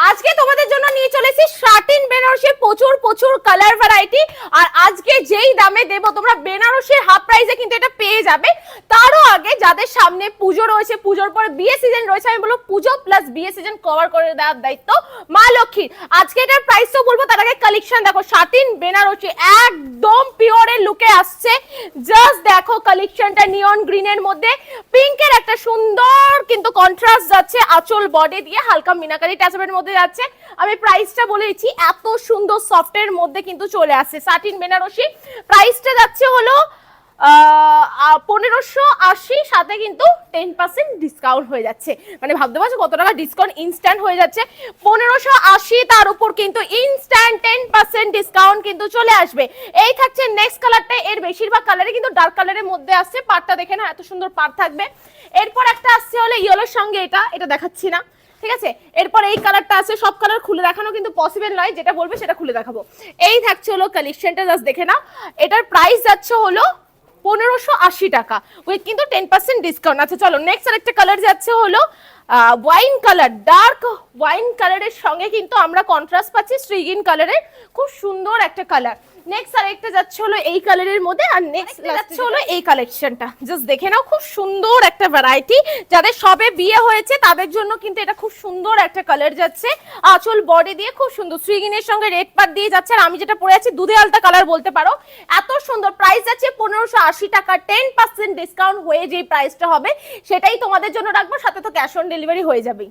আজকে তোমাদের জন্য নিয়ে চলেছি শাটিন বেনারসি, প্রচুর প্রচুর কালার ভ্যারাইটি। আর আজকে যেই দামে দেব তোমরা বেনারসির হাফ প্রাইসে কিন্তু এটা পেয়ে যাবে। তারও আগে যাদের সামনে পুজো রয়েছে, পুজোর পরে বিয়ে সিজন রয়েছে, আমি বলবো পুজো প্লাস বিয়ে সিজন কভার করে দেওয়ার দায়িত্ব মা লক্ষ্মীর। আজকে এটার প্রাইসও বলবো, তার আগে কালেকশন দেখো। শাটিন বেনারসি একদম পিওরের লুকে আসছে। জাস্ট দেখো কালেকশনটা, নিয়ন গ্রিনের মধ্যে পিঙ্কের একটা সুন্দর কিন্তু কন্ট্রাস্ট যাচ্ছে, আঁচল বডি দিয়ে হালকা মিনাকারি ট্যাসেলের মধ্যে যাচ্ছে। আমি প্রাইসটা বলে দিচ্ছি, এত সুন্দর সফটের মধ্যে কিন্তু চলে আসছে শাটিন বেনারসি। প্রাইসটা যাচ্ছে হলো 1580, সাথে কিন্তু 10% ডিসকাউন্ট হয়ে যাচ্ছে। মানে ভাবতে পারছো কত টাকা ডিসকাউন্ট ইনস্ট্যান্ট হয়ে যাচ্ছে। 1580, তার উপর কিন্তু ইনস্ট্যান্ট 10% ডিসকাউন্ট কিন্তু চলে আসবে। এই থাকছে নেক্সট কালারটা। এর বেশিরভাগ কালারে কিন্তু ডার্ক কালারের মধ্যে আসছে। পাড়টা দেখে না, এত সুন্দর পাড় থাকবে। এরপর একটা আসছে হলো ইয়েলোর সঙ্গে, এটা দেখাচ্ছি না, ঠিক আছে। এরপর এই কালারটা আছে। সব কালার খুলে দেখানো কিন্তু পসিবল নয়, যেটা বলবে সেটা খুলে দেখাবো। এই থাকছে হলো কালেকশনটা, জাস্ট দেখে নাও। এটার প্রাইস যাচ্ছে হলো 1580 টাকা, উইথ কিন্তু 10% ডিসকাউন্ট আছে। চলো নেক্সট আরেকটা কালার যাচ্ছে হলো ওয়াইন কালার। ডার্ক ওয়াইন কালারের সঙ্গে কিন্তু আমরা কন্ট্রাস্ট পাচ্ছি শ্রীগিন কালারের, খুব সুন্দর একটা কালার। নেক্সট আরেকটা যাচ্ছে হলো এই কালারের মধ্যে। আর নেক্সট যাচ্ছে হলো এই কালেকশনটা, জাস্ট দেখে নাও, খুব সুন্দর একটা ভ্যারাইটি। যাদের সবে বিয়ে হয়েছে তাদের জন্য কিন্তু এটা খুব সুন্দর একটা কালার যাচ্ছে। আঁচল বডি দিয়ে খুব সুন্দর শ্রীগিনের সঙ্গে রেড পাট দিয়ে যাচ্ছে। আর আমি যেটা পরে আছি দুধে আলতা কালার বলতে পারো, এত সুন্দর। প্রাইস যাচ্ছে 1580 টাকা। 10% ডিসকাউন্ট হয়ে যে প্রাইসটা হবে সেটাই তোমাদের জন্য রাখবো, সাথে তো ক্যাশ অন ডেলিভারি হয়ে যাবেই।